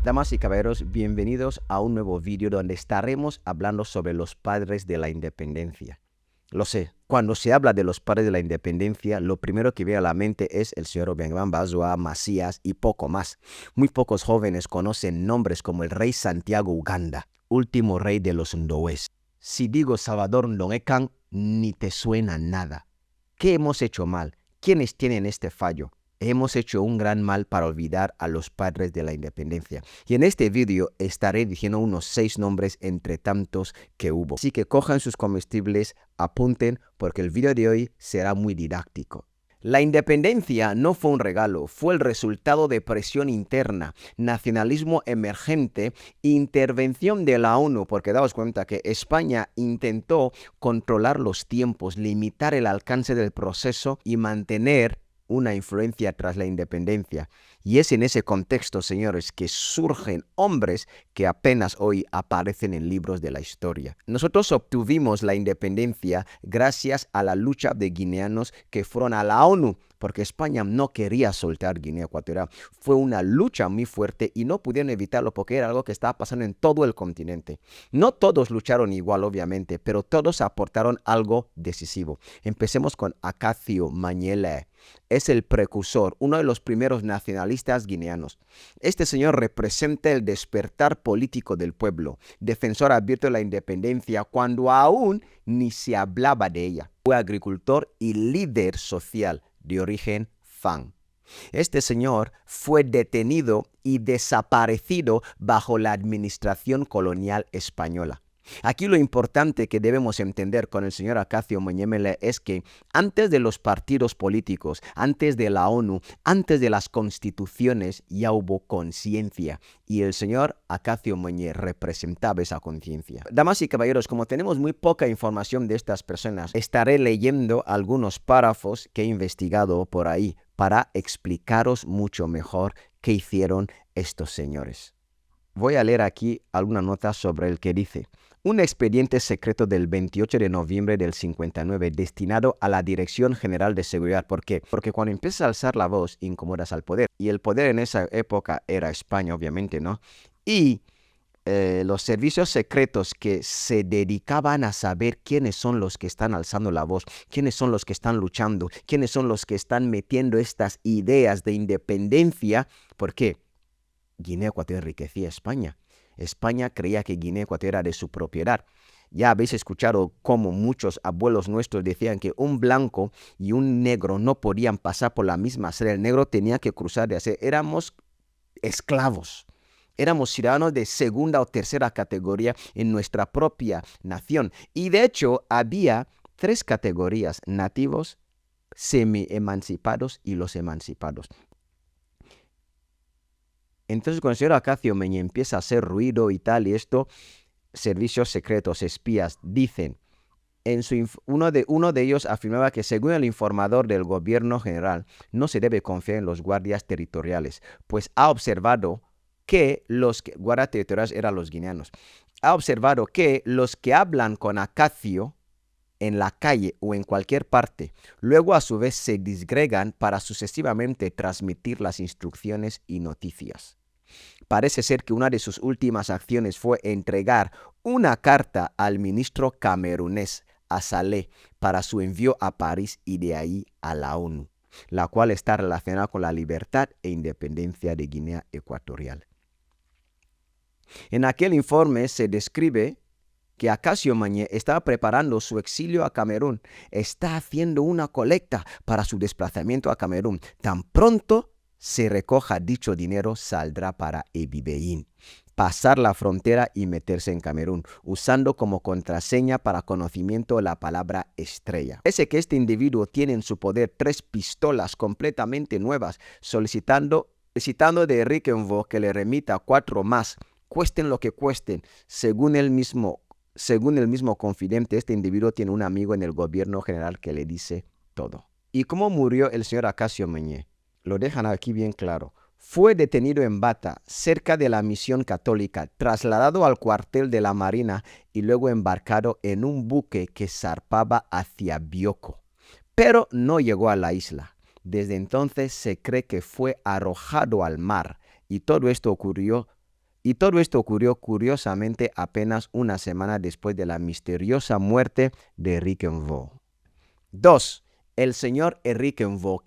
Damas y caballeros, bienvenidos a un nuevo vídeo donde estaremos hablando sobre los padres de la independencia. Lo sé, cuando se habla de los padres de la independencia, lo primero que viene a la mente es el señor Obiang Bazua, Macías y poco más. Muy pocos jóvenes conocen nombres como el rey Santiago Uganda, último rey de los Ndowes. Si digo Salvador Ndongekan, ni te suena nada. ¿Qué hemos hecho mal? ¿Quiénes tienen este fallo? Hemos hecho un gran mal para olvidar a los padres de la independencia. Y en este vídeo estaré diciendo unos 6 nombres entre tantos que hubo. Así que cojan sus comestibles, apunten, porque el vídeo de hoy será muy didáctico. La independencia no fue un regalo, fue el resultado de presión interna, nacionalismo emergente, intervención de la ONU, porque daos cuenta que España intentó controlar los tiempos, limitar el alcance del proceso y mantener una influencia tras la independencia. Y es en ese contexto, señores, que surgen hombres que apenas hoy aparecen en libros de la historia. Nosotros obtuvimos la independencia gracias a la lucha de guineanos que fueron a la ONU, porque España no quería soltar Guinea Ecuatorial. Fue una lucha muy fuerte y no pudieron evitarlo porque era algo que estaba pasando en todo el continente. No todos lucharon igual, obviamente, pero todos aportaron algo decisivo. Empecemos con Acacio Mañele. Es el precursor, uno de los primeros nacionalistas guineanos. Este señor representa el despertar político del pueblo, defensor abierto de la independencia cuando aún ni se hablaba de ella. Fue agricultor y líder social de origen Fang. Este señor fue detenido y desaparecido bajo la administración colonial española. Aquí lo importante que debemos entender con el señor Acacio Muñemele es que antes de los partidos políticos, antes de la ONU, antes de las constituciones, ya hubo conciencia. Y el señor Acacio Muñe representaba esa conciencia. Damas y caballeros, como tenemos muy poca información de estas personas, estaré leyendo algunos párrafos que he investigado por ahí para explicaros mucho mejor qué hicieron estos señores. Voy a leer aquí alguna nota sobre el que dice: un expediente secreto del 28 de noviembre del 59 destinado a la Dirección General de Seguridad. ¿Por qué? Porque cuando empiezas a alzar la voz, incomodas al poder. Y el poder en esa época era España, obviamente, ¿no? Y los servicios secretos que se dedicaban a saber quiénes son los que están alzando la voz, quiénes son los que están luchando, quiénes son los que están metiendo estas ideas de independencia. ¿Por qué? Guinea Ecuatorial enriquecía a España. España creía que Guinea Ecuatorial era de su propiedad. Ya habéis escuchado cómo muchos abuelos nuestros decían que un blanco y un negro no podían pasar por la misma acera. El negro tenía que cruzar de acera. Éramos esclavos. Éramos ciudadanos de segunda o tercera categoría en nuestra propia nación. Y de hecho había 3 categorías: nativos, semi-emancipados y los emancipados. Entonces, cuando el señor Acacio Meñe empieza a hacer ruido y tal, y esto, servicios secretos, espías, dicen, uno de ellos afirmaba que según el informador del gobierno general, no se debe confiar en los guardias territoriales, pues ha observado que los guardias territoriales eran los guineanos. Ha observado que los que hablan con Acacio en la calle o en cualquier parte, luego a su vez se disgregan para sucesivamente transmitir las instrucciones y noticias. Parece ser que una de sus últimas acciones fue entregar una carta al ministro camerunés, a Saleh, para su envío a París y de ahí a la ONU, la cual está relacionada con la libertad e independencia de Guinea Ecuatorial. En aquel informe se describe que Acacio Mañe estaba preparando su exilio a Camerún, está haciendo una colecta para su desplazamiento a Camerún. Tan pronto se recoja dicho dinero, saldrá para Ebibeín, pasar la frontera y meterse en Camerún, usando como contraseña para conocimiento la palabra estrella. Parece que este individuo tiene en su poder 3 pistolas completamente nuevas, solicitando de Rickenvo que le remita 4 más, cuesten lo que cuesten. Según el mismo confidente, este individuo tiene un amigo en el gobierno general que le dice todo. ¿Y cómo murió el señor Acacio Meñe? Lo dejan aquí bien claro. Fue detenido en Bata, cerca de la misión católica, trasladado al cuartel de la Marina y luego embarcado en un buque que zarpaba hacia Bioko. Pero no llegó a la isla. Desde entonces se cree que fue arrojado al mar y todo esto ocurrió Y todo esto ocurrió curiosamente apenas una semana después de la misteriosa muerte de Enrique Unvo. 2. El señor Enrique Unvo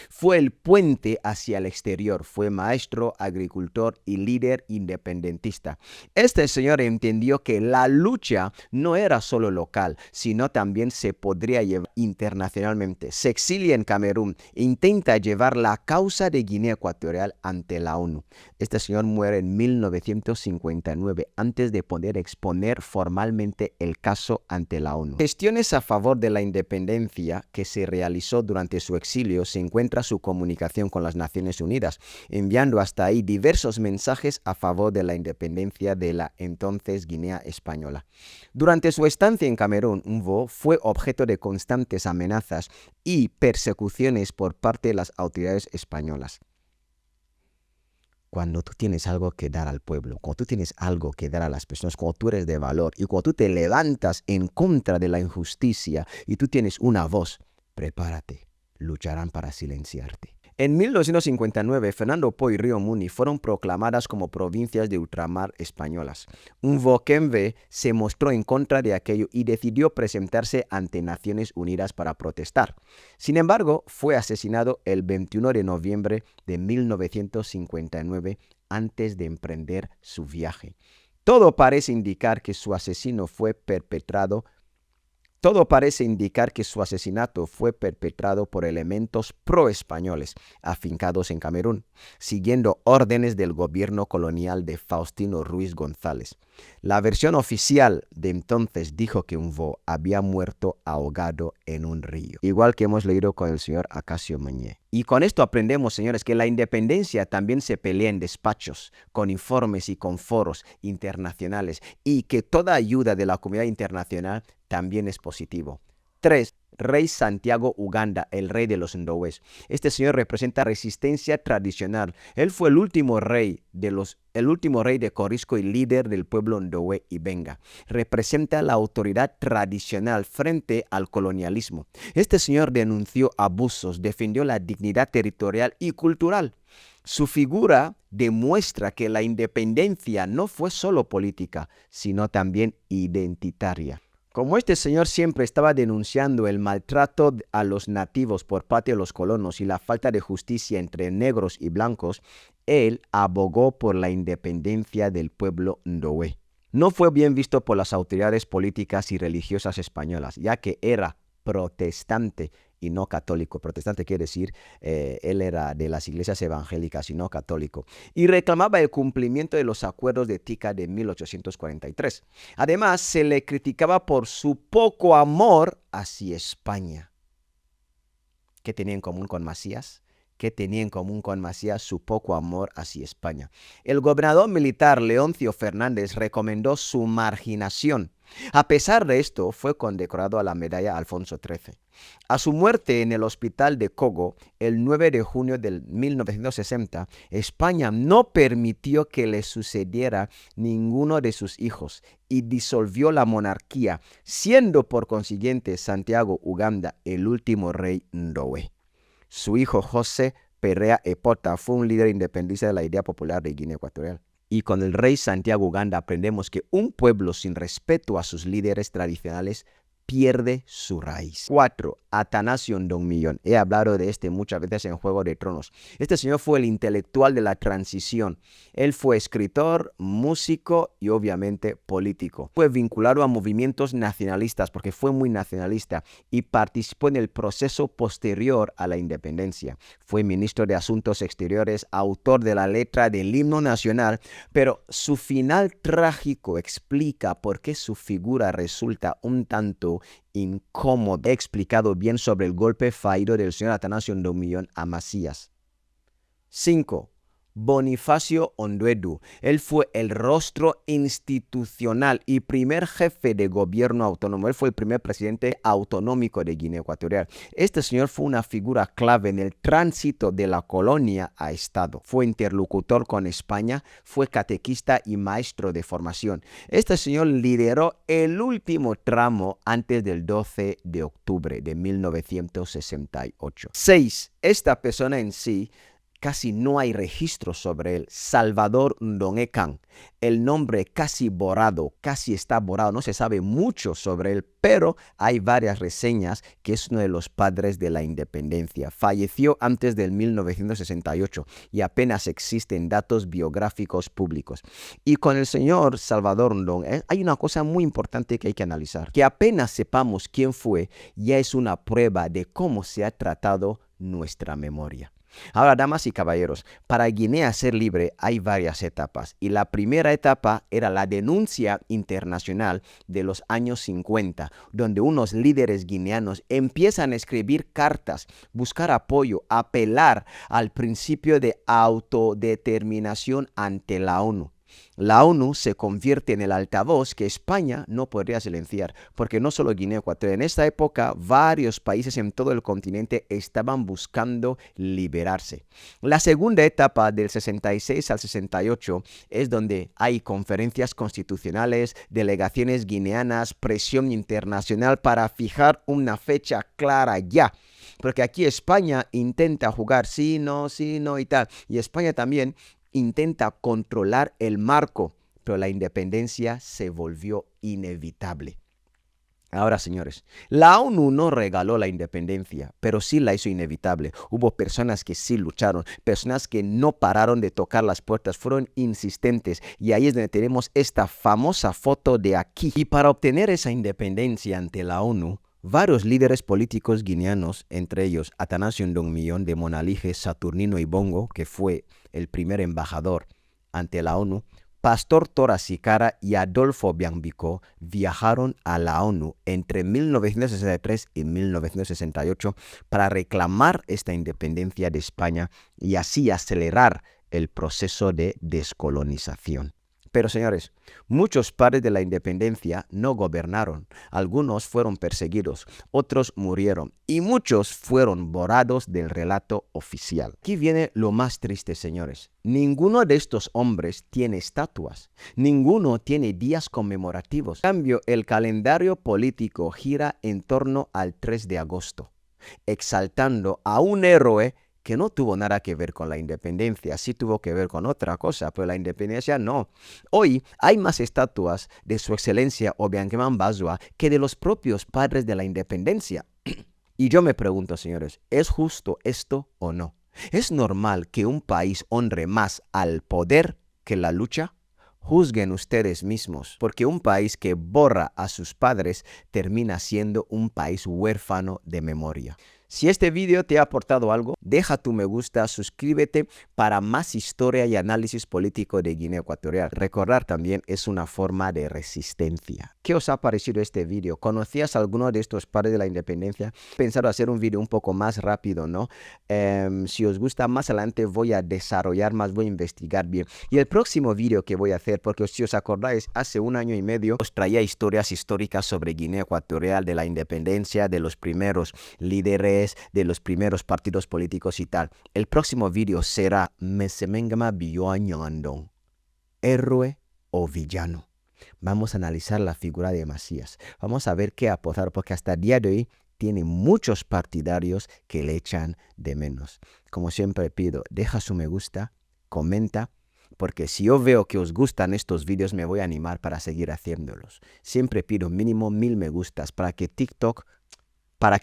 fue el puente hacia el exterior. Fue maestro, agricultor y líder independentista. Este señor entendió que la lucha no era solo local, sino también se podría llevar internacionalmente. Se exilia en Camerún e intenta llevar la causa de Guinea Ecuatorial ante la ONU. Este señor muere en 1959 antes de poder exponer formalmente el caso ante la ONU. Gestiones a favor de la independencia que se realizó durante su exilio se encuentra su comunicación con las Naciones Unidas, enviando hasta ahí diversos mensajes a favor de la independencia de la entonces Guinea Española. Durante su estancia en Camerún, Unvo fue objeto de constantes amenazas y persecuciones por parte de las autoridades españolas. Cuando tú tienes algo que dar al pueblo, cuando tú tienes algo que dar a las personas, cuando tú eres de valor y cuando tú te levantas en contra de la injusticia y tú tienes una voz, prepárate, lucharán para silenciarte. En 1959, Fernando Po y Río Muni fueron proclamadas como provincias de ultramar españolas. Unvo se mostró en contra de aquello y decidió presentarse ante Naciones Unidas para protestar. Sin embargo, fue asesinado el 21 de noviembre de 1959 antes de emprender su viaje. Todo parece indicar que su asesinato fue perpetrado por elementos pro-españoles afincados en Camerún, siguiendo órdenes del gobierno colonial de Faustino Ruiz González. La versión oficial de entonces dijo que Unvo había muerto ahogado en un río, igual que hemos leído con el señor Acacio Meñé. Y con esto aprendemos, señores, que la independencia también se pelea en despachos, con informes y con foros internacionales, y que toda ayuda de la comunidad internacional también es positivo. 3. Rey Santiago Uganda, el rey de los Ndowes. Este señor representa resistencia tradicional. Él fue el último rey de Corisco y líder del pueblo Ndowe y Benga. Representa la autoridad tradicional frente al colonialismo. Este señor denunció abusos, defendió la dignidad territorial y cultural. Su figura demuestra que la independencia no fue solo política, sino también identitaria. Como este señor siempre estaba denunciando el maltrato a los nativos por parte de los colonos y la falta de justicia entre negros y blancos, él abogó por la independencia del pueblo Ndowe. No fue bien visto por las autoridades políticas y religiosas españolas, ya que era protestante y no católico. Protestante quiere decir, él era de las iglesias evangélicas y no católico. Y reclamaba el cumplimiento de los acuerdos de Tica de 1843. Además, se le criticaba por su poco amor hacia España. ¿Qué tenía en común con Macías? ¿Qué tenía en común con Macías? Su poco amor hacia España. El gobernador militar Leoncio Fernández recomendó su marginación. A pesar de esto, fue condecorado a la medalla Alfonso XIII. A su muerte en el hospital de Cogo, el 9 de junio de 1960, España no permitió que le sucediera ninguno de sus hijos y disolvió la monarquía, siendo por consiguiente Santiago Uganda el último rey Ndowe. Su hijo José Perea Epota fue un líder independentista de la idea popular de Guinea Ecuatorial. Y con el rey Santiago Uganda aprendemos que un pueblo sin respeto a sus líderes tradicionales pierde su raíz. 4. Atanasio Ndoumillón. He hablado de este muchas veces en Juego de Tronos. Este señor fue el intelectual de la transición. Él fue escritor, músico y obviamente político. Fue vinculado a movimientos nacionalistas porque fue muy nacionalista y participó en el proceso posterior a la independencia. Fue ministro de Asuntos Exteriores, autor de la letra del himno nacional, pero su final trágico explica por qué su figura resulta un tanto incómodo. He explicado bien sobre el golpe fallido del señor Atanasio Ndoumillón a Macías. 5. Bonifacio Onduedu. Él fue el rostro institucional y primer jefe de gobierno autónomo. Él fue el primer presidente autonómico de Guinea Ecuatorial. Este señor fue una figura clave en el tránsito de la colonia a Estado. Fue interlocutor con España, fue catequista y maestro de formación. Este señor lideró el último tramo antes del 12 de octubre de 1968. 6. Esta persona en sí casi no hay registros sobre él. Salvador Ndongué-Can. El nombre casi borrado, casi está borrado, no se sabe mucho sobre él, pero hay varias reseñas que es uno de los padres de la independencia. Falleció antes del 1968 y apenas existen datos biográficos públicos. Y con el señor Salvador Ndongué hay una cosa muy importante que hay que analizar, que apenas sepamos quién fue, ya es una prueba de cómo se ha tratado nuestra memoria. Ahora, damas y caballeros, para Guinea ser libre hay varias etapas y la primera etapa era la denuncia internacional de los años 50, donde unos líderes guineanos empiezan a escribir cartas, buscar apoyo, apelar al principio de autodeterminación ante la ONU. La ONU se convierte en el altavoz que España no podría silenciar, porque no solo Guinea Ecuatorial, en esta época varios países en todo el continente estaban buscando liberarse. La segunda etapa del 66 al 68 es donde hay conferencias constitucionales, delegaciones guineanas, presión internacional para fijar una fecha clara ya. Porque aquí España intenta jugar sí, no y tal. Y España también intenta controlar el marco, pero la independencia se volvió inevitable. Ahora, señores, la ONU no regaló la independencia, pero sí la hizo inevitable. Hubo personas que sí lucharon, personas que no pararon de tocar las puertas, fueron insistentes. Y ahí es donde tenemos esta famosa foto de aquí. Y para obtener esa independencia ante la ONU, varios líderes políticos guineanos, entre ellos Atanasio Ndongmillón de Monalige, Saturnino Ibongo, que fue el primer embajador ante la ONU, Pastor Tora Sicara y Adolfo Bianbico viajaron a la ONU entre 1963 y 1968 para reclamar esta independencia de España y así acelerar el proceso de descolonización. Pero señores, muchos padres de la independencia no gobernaron, algunos fueron perseguidos, otros murieron y muchos fueron borrados del relato oficial. Aquí viene lo más triste, señores. Ninguno de estos hombres tiene estatuas, ninguno tiene días conmemorativos. En cambio, el calendario político gira en torno al 3 de agosto, exaltando a un héroe que no tuvo nada que ver con la independencia, sí tuvo que ver con otra cosa, pero la independencia no. Hoy hay más estatuas de su excelencia Obiang-Quema Mbazua que de los propios padres de la independencia. Y yo me pregunto, señores, ¿es justo esto o no? ¿Es normal que un país honre más al poder que la lucha? Juzguen ustedes mismos, porque un país que borra a sus padres termina siendo un país huérfano de memoria. Si este video te ha aportado algo, deja tu me gusta, suscríbete para más historia y análisis político de Guinea Ecuatorial. Recordar también es una forma de resistencia. ¿Qué os ha parecido este video? ¿Conocías alguno de estos padres de la independencia? He pensado hacer un video un poco más rápido, ¿no? Si os gusta, más adelante voy a desarrollar más, voy a investigar bien. Y el próximo video que voy a hacer, porque si os acordáis, hace 1 año y medio os traía historias históricas sobre Guinea Ecuatorial, de la independencia, de los primeros líderes, de los primeros partidos políticos y tal. El próximo video será Mesemengama Bioañandong, héroe o villano. Vamos a analizar la figura de Macías. Vamos a ver qué aportar, porque hasta el día de hoy tiene muchos partidarios que le echan de menos. Como siempre pido, deja su me gusta, comenta, porque si yo veo que os gustan estos vídeos me voy a animar para seguir haciéndolos. Siempre pido mínimo 1000 me gustas para que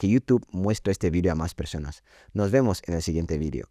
YouTube muestre este video a más personas. Nos vemos en el siguiente video.